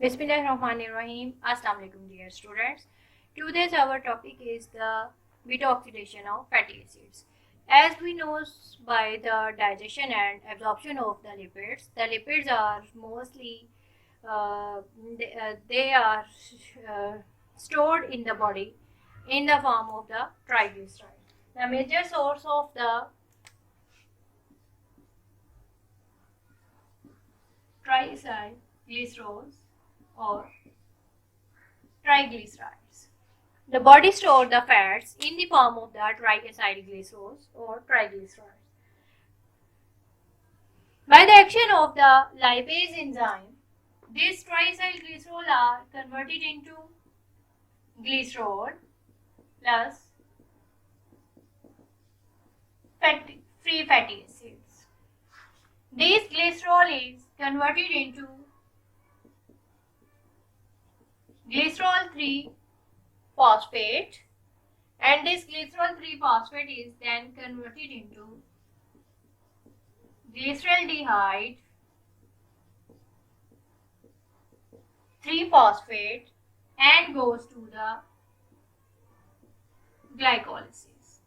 Bismillahirrahmanirrahim. Assalamu alaikum dear students. Today's our topic is the beta oxidation of fatty acids. As we know by the digestion and absorption of the lipids are mostly they are stored in the body in the form of the triglyceride. The major source of the triglycerols or triglycerides. The body stores the fats in the form of the triglycerols or triglycerides. By the action of the lipase enzyme, these triglycerols are converted into glycerol plus free fatty acids. This glycerol is converted into glycerol 3 phosphate, and this glycerol 3 phosphate is then converted into glyceraldehyde 3 phosphate and goes to the glycolysis.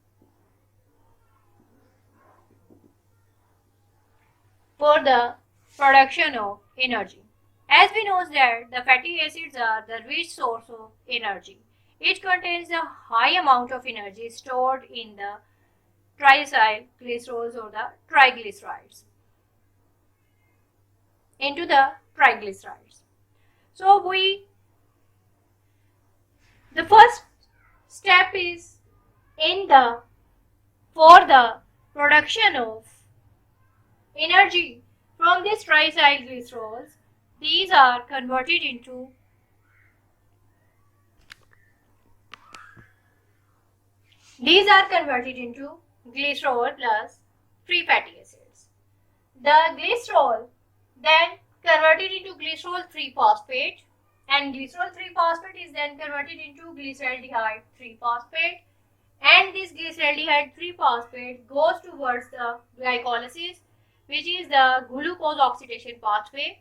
For the production of energy. As we know that the fatty acids are the rich source of energy. It contains a high amount of energy stored in the triglycerols or the triglycerides into the triglycerides. So the first step is for the production of energy from these triglycerols. These are converted into glycerol plus free fatty acids. The glycerol then converted into glycerol 3 phosphate, and glycerol 3 phosphate is then converted into glyceraldehyde 3 phosphate, and this glyceraldehyde 3 phosphate goes towards the glycolysis, which is the glucose oxidation pathway,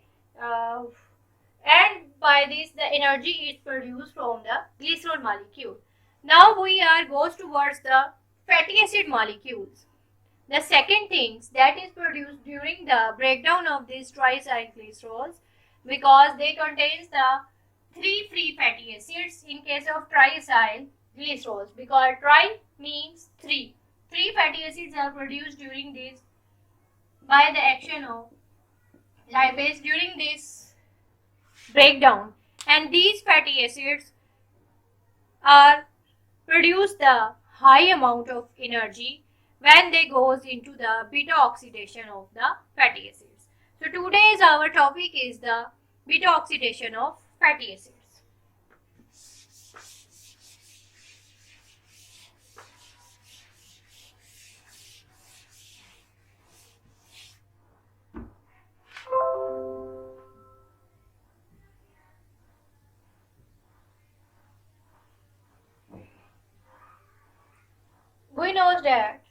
and by this the energy is produced from the glycerol molecule. Now goes towards the fatty acid molecules. The second things that is produced during the breakdown of these triglycerols, because they contains the 3 free fatty acids in case of triglycerols, because tri means 3. 3 fatty acids are produced during this by the action of lipase during this breakdown, and these fatty acids are produce the high amount of energy when they goes into the beta oxidation of the fatty acids. So today's our topic is the beta oxidation of fatty acids. We know that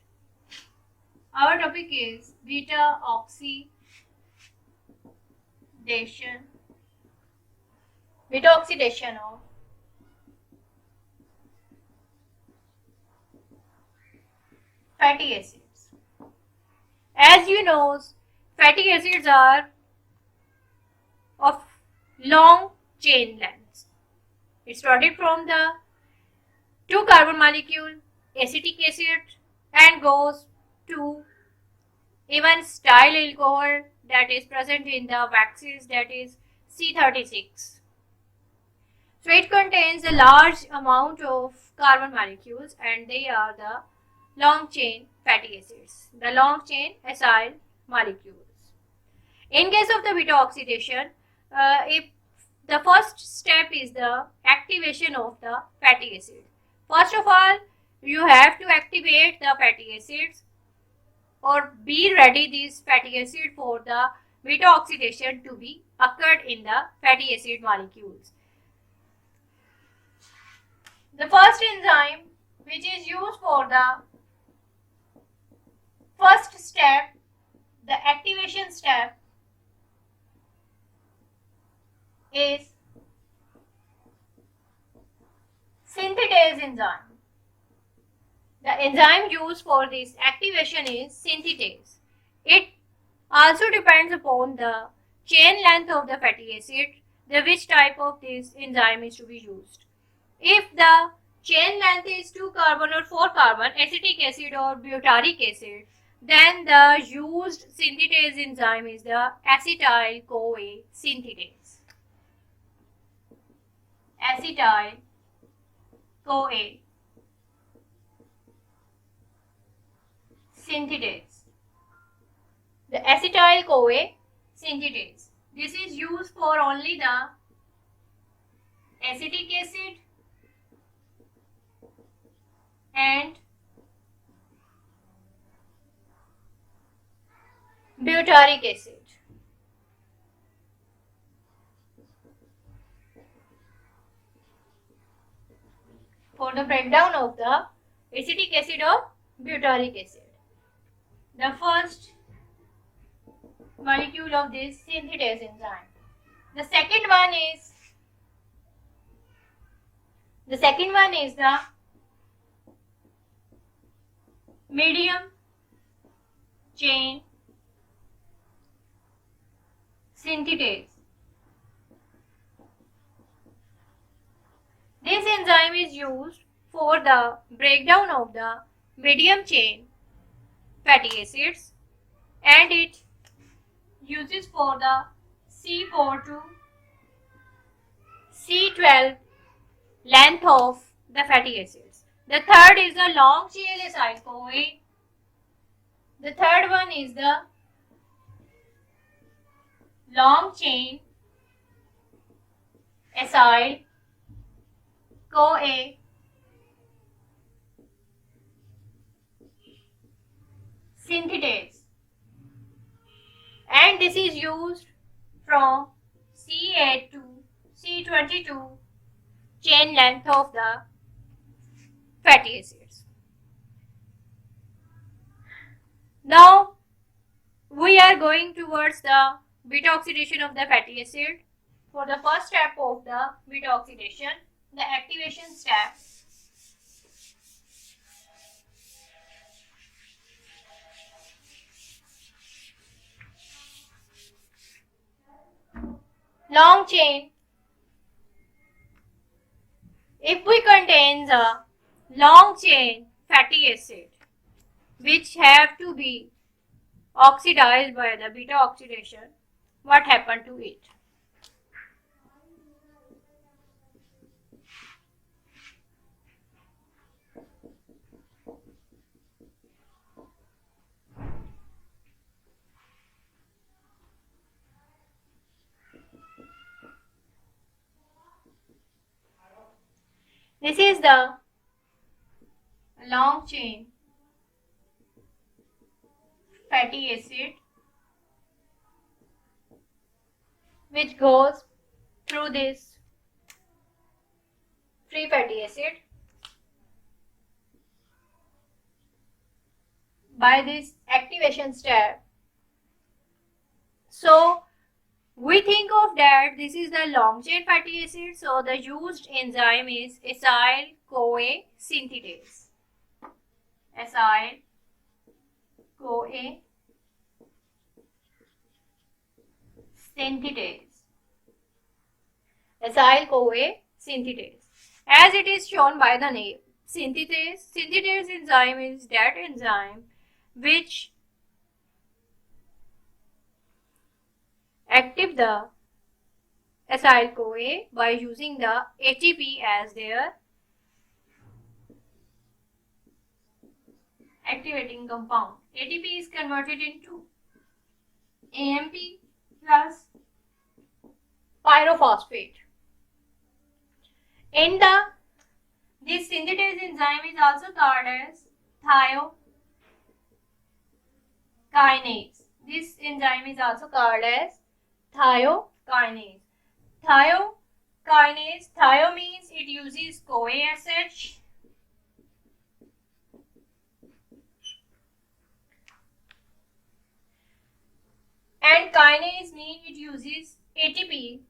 our topic is beta oxidation of fatty acids. As you know, fatty acids are of long chain lengths. It started from the 2 carbon molecule acetic acid and goes to even style alcohol that is present in the waxes, that is C36. So it contains a large amount of carbon molecules, and they are the long chain fatty acids, the long chain acyl molecules. In case of the beta oxidation, if the first step is the activation of the fatty acid. First of all, you have to activate the fatty acids or be ready this fatty acid for the beta oxidation to be occurred in the fatty acid molecules. The first enzyme which is used for the first step, the activation step, is synthetase enzyme. The enzyme used for this activation is synthetase. It also depends upon the chain length of the fatty acid, which type of this enzyme is to be used. If the chain length is 2 carbon or 4 carbon, acetic acid or butyric acid, then the used synthetase enzyme is the acetyl-CoA synthetase. Acetyl-CoA synthetase. The acetyl-CoA synthetase. This is used for only the acetic acid and butyric acid. For the breakdown of the acetic acid or butyric acid. The first molecule of this synthetase enzyme. The second one is the medium chain synthetase. This enzyme is used for the breakdown of the medium chain fatty acids, and it uses for the C4 to C12 length of the fatty acids. The third is the long chain acyl-CoA. The third one is the long chain acyl-CoA synthetase, and this is used from C8 to C22 chain length of the fatty acids. Now we are going towards the beta oxidation of the fatty acid. For the first step of the beta oxidation, the activation step, long chain. If we contain a long chain fatty acid which have to be oxidized by the beta oxidation, what happened to it? This is the long chain fatty acid which goes through this free fatty acid by this activation step. So we think of that this is the long chain fatty acid, so the used enzyme is acyl-CoA synthetase. Acyl-CoA synthetase. Acyl-CoA synthetase. As it is shown by the name, synthetase. Synthetase enzyme is that enzyme which active the acyl-CoA by using the ATP as their activating compound. ATP is converted into AMP plus pyrophosphate. In this synthetase enzyme is also called as thiokinase. This enzyme is also called as thiokinase. Thiokinase, thio means it uses CoA SH, and kinase means it uses ATP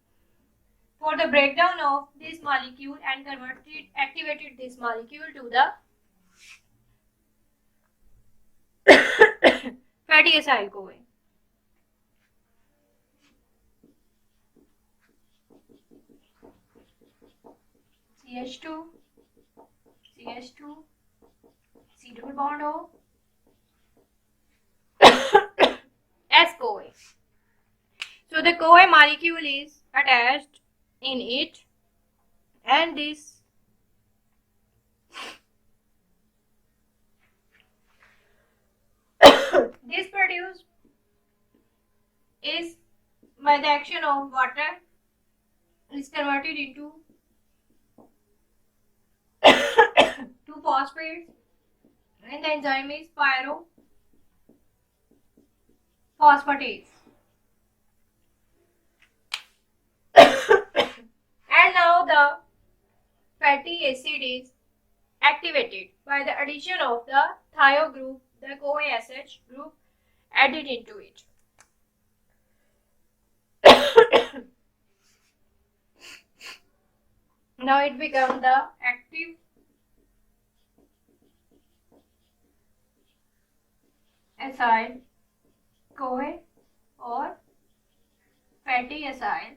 for the breakdown of this molecule and activated this molecule to the fatty acyl CoA. CH2, CH2, C double bond O, S CoA. So the CoA molecule is attached in it, and this produced is by the action of water is converted into 2 phosphates, and the enzyme is pyrophosphatase. And now the fatty acid is activated by the addition of the thio group, the CoA-SH group added into it. Now it becomes the active acyl CoA or fatty acyl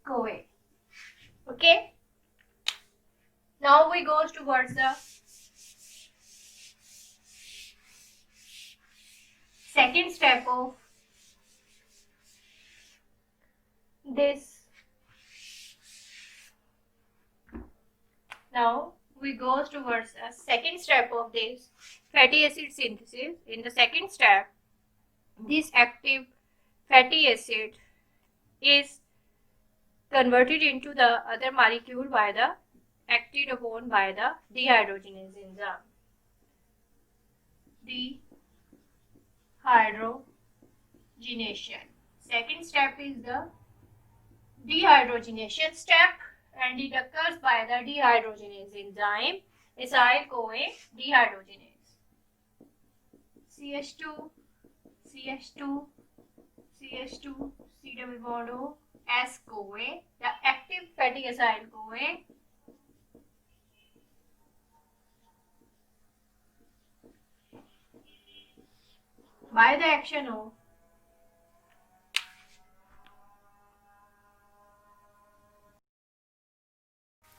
CoA. Okay. Now we go towards the second step of this. Now we go towards the second step of this fatty acid synthesis. In the second step, this active fatty acid is converted into the other molecule by the acted upon by the dehydrogenase enzyme. Dehydrogenation. Second step is the dehydrogenation step, and it occurs by the dehydrogenase enzyme, acyl CoA dehydrogenase. CH2, CH2, CH2, C double bond O, S CoA, the active fatty acyl CoA by the action of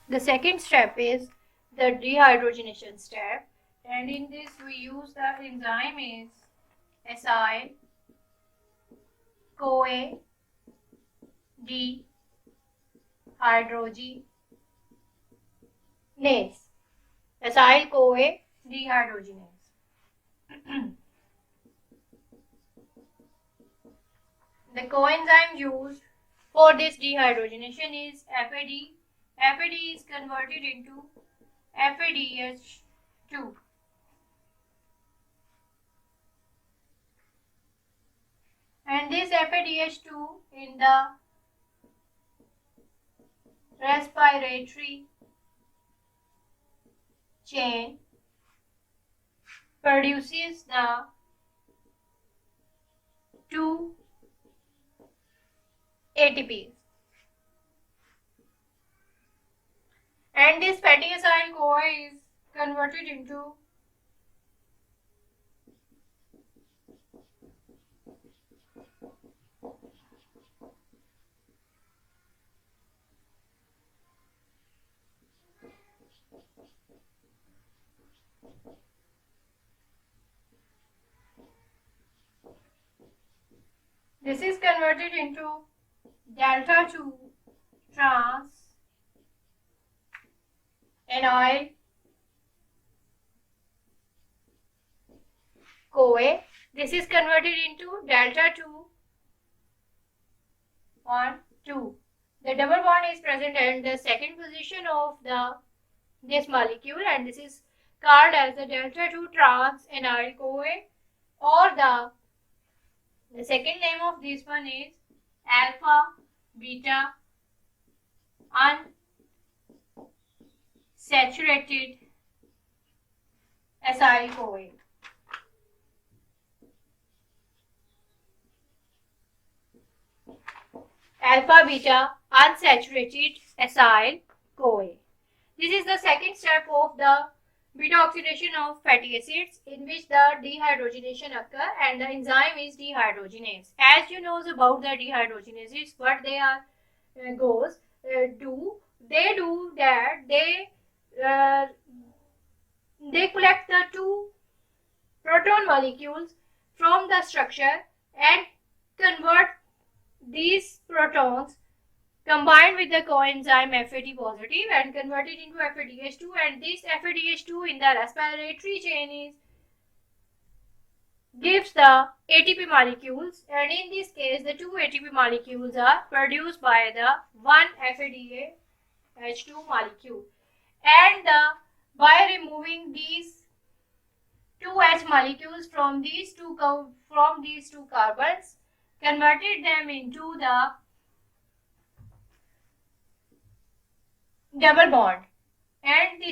the second step is the dehydrogenation step, and in this we use the enzyme is acyl CoA dehydrogenase. Acyl CoA dehydrogenase. The coenzyme used for this dehydrogenation is FAD. FAD is converted into FADH2. And this FADH2 in the respiratory chain produces the 2 ATPs. And this fatty acyl CoA is converted into delta 2 trans acyl CoA. This is converted into delta 2 1 2. The double bond is present at the second position of this molecule, and this is called as the delta 2 trans acyl CoA, or the second name of this one is alpha beta unsaturated acyl CoA. Alpha beta unsaturated acyl CoA. This is the second step of the beta oxidation of fatty acids, in which the dehydrogenation occurs and the enzyme is dehydrogenase. As you know about the dehydrogenases, what they are do that they collect the two proton molecules from the structure and convert these protons combined with the coenzyme FAD positive and convert it into FADH2, and this FADH2 in the respiratory chain gives the ATP molecules, and in this case the two ATP molecules are produced by the one FADH2 molecule, and by removing these two H molecules from these two carbons, converted them into the double bond, and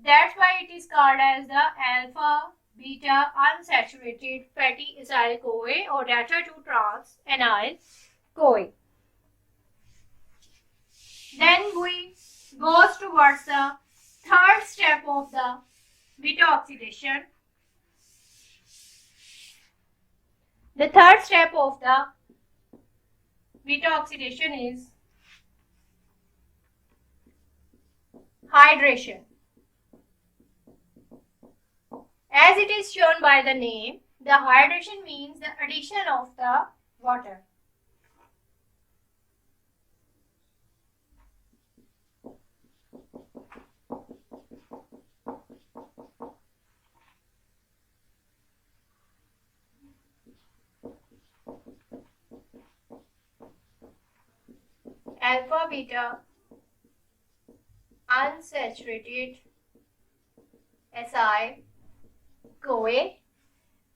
that's why it is called as the alpha beta unsaturated fatty acyl CoA or delta 2 trans acyl CoA. Then we goes towards the third step of the beta oxidation. The third step of the beta oxidation is hydration. As it is shown by the name, the hydration means the addition of the water. Alpha beta unsaturated acyl CoA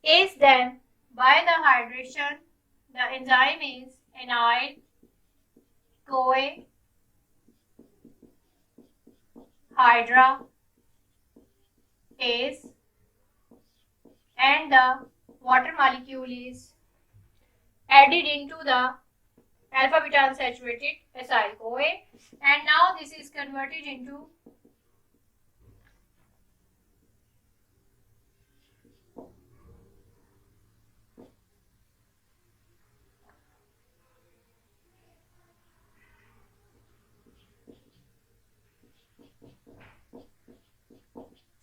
is then by the hydration, the enzyme is anyl CoA hydrase, and the water molecule is added into the alpha beta unsaturated acyl CoA, and now this is converted into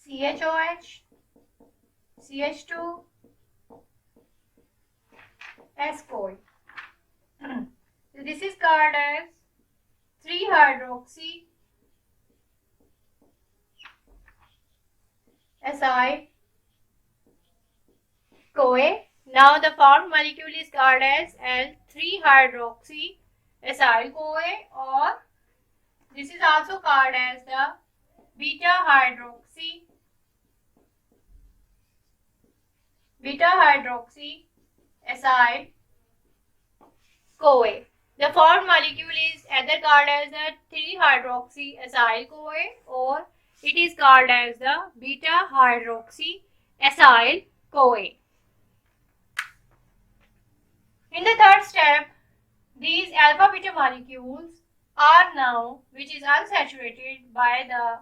CHOH, CH2, S CoA. So this is called as 3-hydroxy acyl CoA. Now the formed molecule is called as L3-hydroxy acyl CoA, or this is also called as the beta-hydroxy acyl CoA. The formed molecule is either called as the 3-hydroxy acyl CoA, or it is called as the beta-hydroxy acyl CoA. In the third step, these alpha beta molecules are now, which is unsaturated by the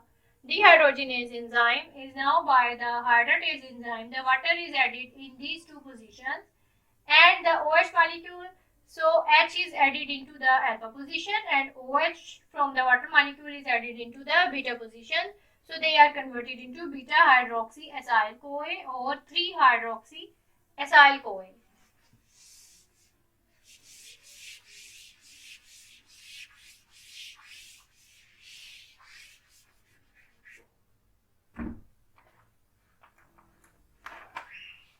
dehydrogenase enzyme, is now by the hydratase enzyme. The water is added in these two positions, and the OH molecule, so H is added into the alpha position and OH from the water molecule is added into the beta position. So they are converted into beta-hydroxy acyl CoA or 3-hydroxy acyl CoA.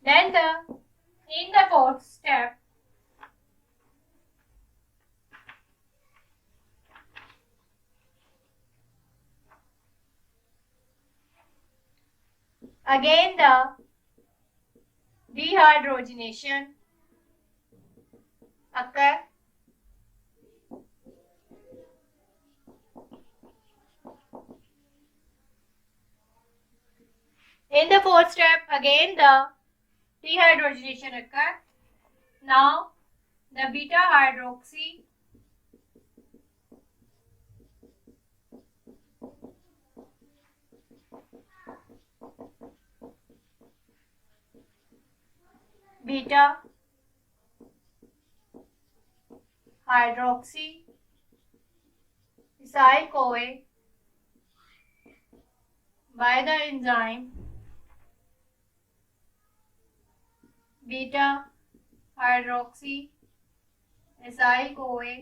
Then in the fourth step, again the dehydrogenation occurs. In the fourth step, again the dehydrogenation occurs. Now the beta-hydroxy beta hydroxy acyl CoA by the enzyme beta hydroxy acyl CoA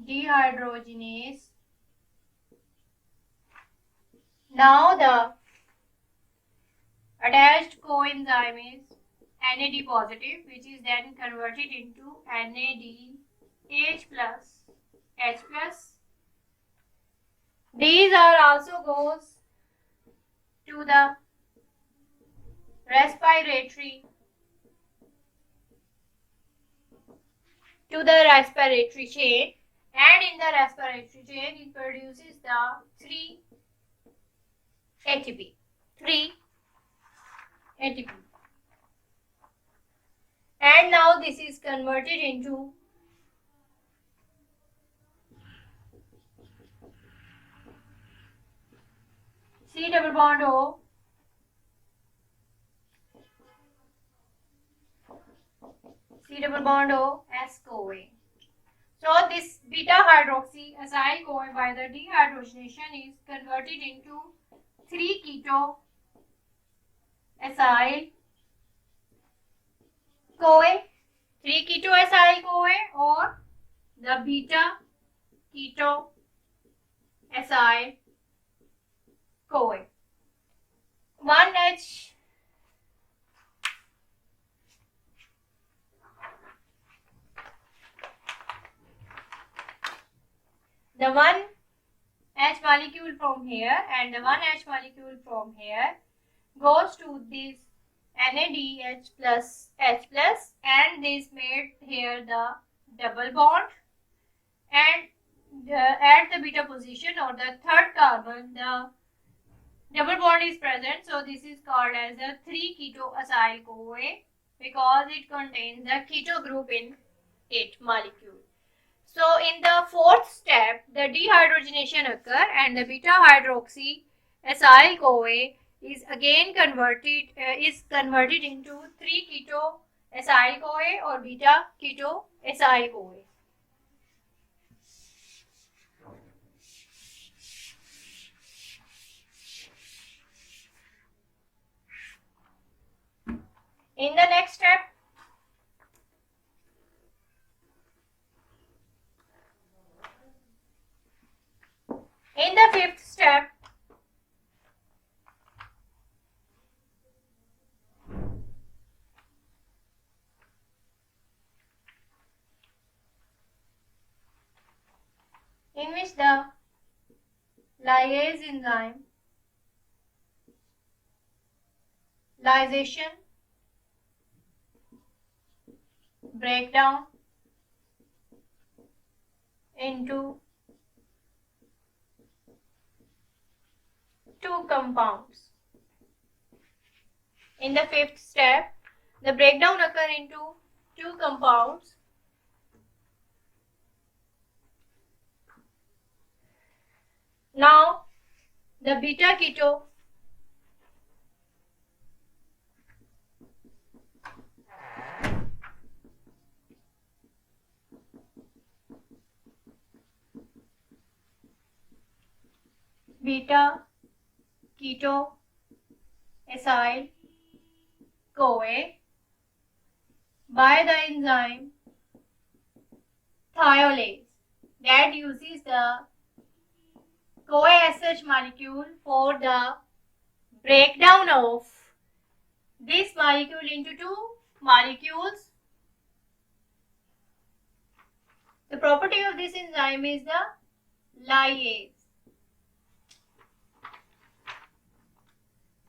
dehydrogenase. Now the attached coenzyme is NAD positive, which is then converted into NADH plus H plus. These are also goes to the respiratory chain, and in the respiratory chain it produces the 3 ATP. And now this is converted into C double bond O S CoA. So this beta hydroxy acyl CoA by the dehydrogenation is converted into 3 keto acyl CoA, 3 keto acyl CoA, or the beta keto acyl CoA. 1H the 1H molecule from here and the 1H molecule from here goes to this NADH plus H plus, and this made here the double bond, and at the beta position or the third carbon the double bond is present. So this is called as the 3 keto acyl CoA because it contains the keto group in its molecule. So in the fourth step, the dehydrogenation occur and the beta hydroxy acyl CoA is again converted into 3 keto acyl CoA or beta keto acyl CoA. In the next step, in the fifth step, in which the lyase enzyme lysation breakdown into 2 compounds. In the fifth step, the breakdown occur into 2 compounds. Now, the beta keto acyl CoA by the enzyme thiolase that uses the CoA SH molecule for the breakdown of this molecule into 2 molecules. The property of this enzyme is the lyase.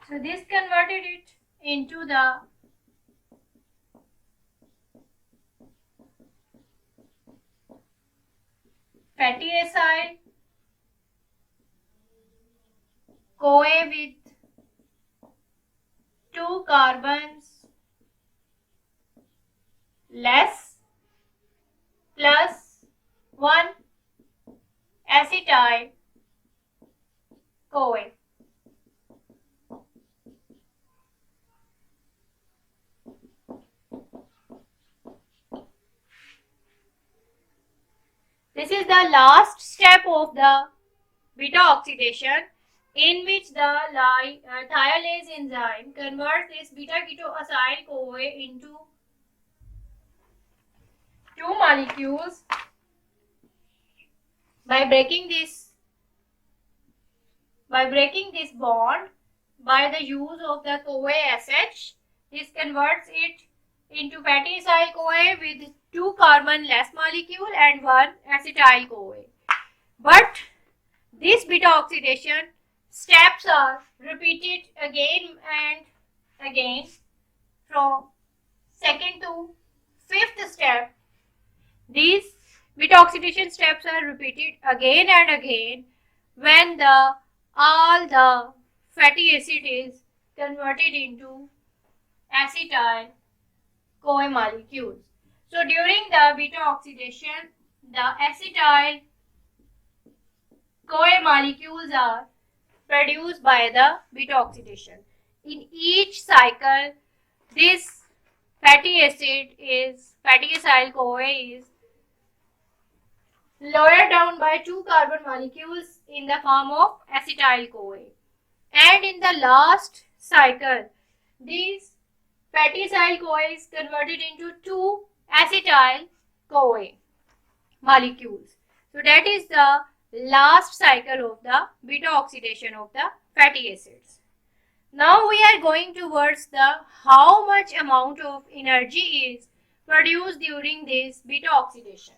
So this converted it into the fatty acid CoA with 2 carbons less plus 1 acetyl CoA. This is the last step of the beta oxidation, in which the thiolase enzyme converts this beta-ketoacyl CoA into two molecules by breaking this bond by the use of the CoA SH. This converts it into fatty acyl CoA with 2 carbon less molecule and 1 acetyl CoA. But this beta oxidation steps are repeated again and again from second to fifth step. These beta oxidation steps are repeated again and again when all the fatty acid is converted into acetyl CoA molecules. So during the beta oxidation, the acetyl CoA molecules are produced by the beta oxidation. In each cycle, this fatty acyl CoA is lowered down by 2 carbon molecules in the form of acetyl CoA. And in the last cycle, these fatty acyl CoA is converted into 2 acetyl CoA molecules. So that is the last cycle of the beta oxidation of the fatty acids. Now we are going towards the how much amount of energy is produced during this beta oxidation.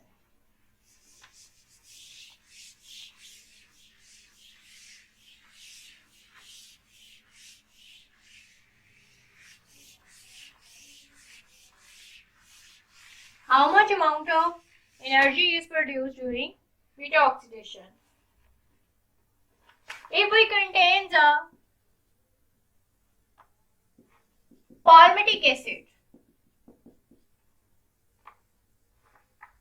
How much amount of energy is produced during beta oxidation? If we contain the palmitic acid,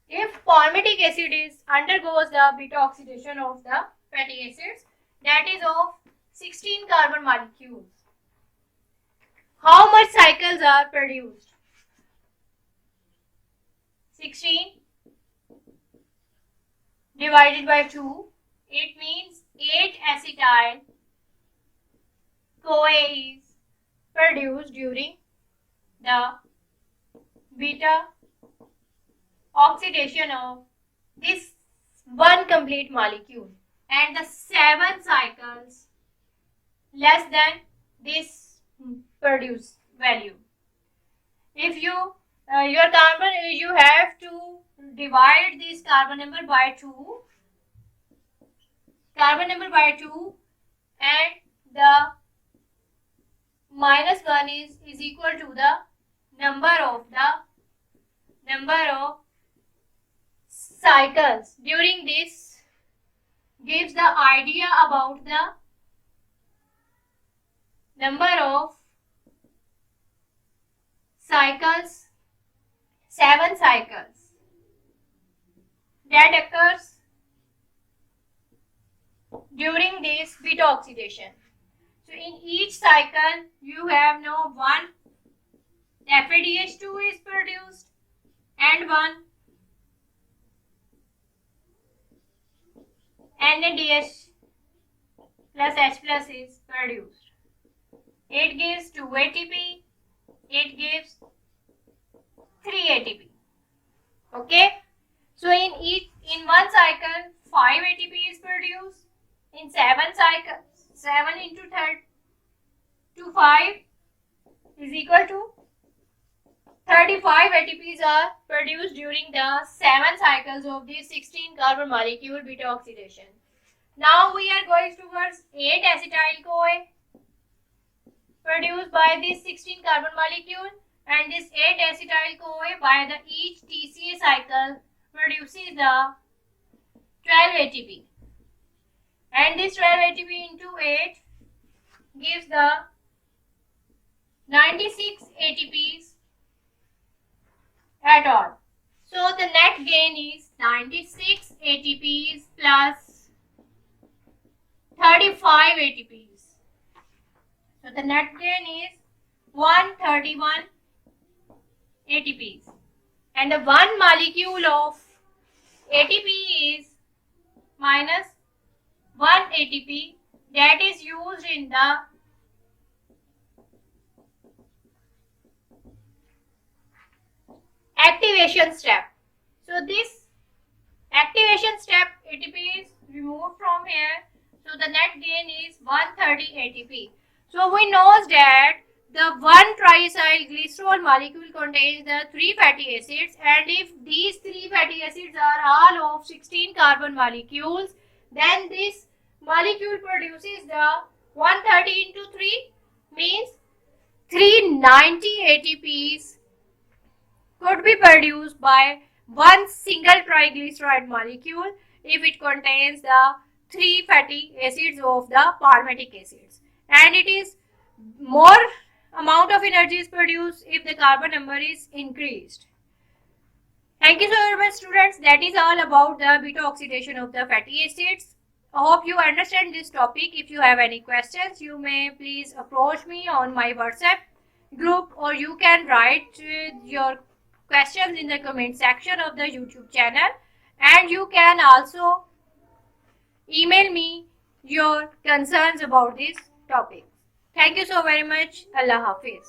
if palmitic acid undergoes the beta oxidation of the fatty acids, that is of 16 carbon molecules, how much cycles are produced? 16 divided by 2, it means 8 acetyl CoA is produced during the beta oxidation of this one complete molecule, and the 7 cycles less than this produced value. If you you have to divide this carbon number by 2 and the minus 1 is equal to the number of cycles during this, gives the idea about the number of cycles, 7 cycles that occurs during this beta oxidation. So in each cycle you have now 1 FADH2 is produced and 1 NADH plus H plus is produced. It gives 2 ATP, it gives 3 ATP. Okay, so in one cycle 5 ATP is produced. In 7 cycles, 7 into 5 is equal to 35 ATPs are produced during the 7 cycles of the 16 carbon molecule beta oxidation. Now we are going towards 8 acetyl CoA produced by this 16 carbon molecule, and this 8 acetyl CoA by the each TCA cycle produces the 12 ATP, and this 12 ATP into 8 gives the 96 ATPs at all. So the net gain is 96 ATPs plus 35 ATPs. So the net gain is 131 ATPs, and the one molecule of ATP is minus 1 ATP that is used in the activation step. So this activation step ATP is removed from here. So the net gain is 130 ATP. So we know that the 1 triacyl glycerol molecule contains the 3 fatty acids, and if these 3 fatty acids are all of 16 carbon molecules, then this molecule produces the 130 into 3 means 390 ATPs could be produced by one single triglyceride molecule if it contains the 3 fatty acids of the palmitic acids, and it is more amount of energy is produced if the carbon number is increased. Thank you so very much, students. That is all about the beta oxidation of the fatty acids. I hope you understand this topic. If you have any questions, you may please approach me on my WhatsApp group, or you can write your questions in the comment section of the YouTube channel, and you can also email me your concerns about this topic. Thank you so very much. Allah Hafiz.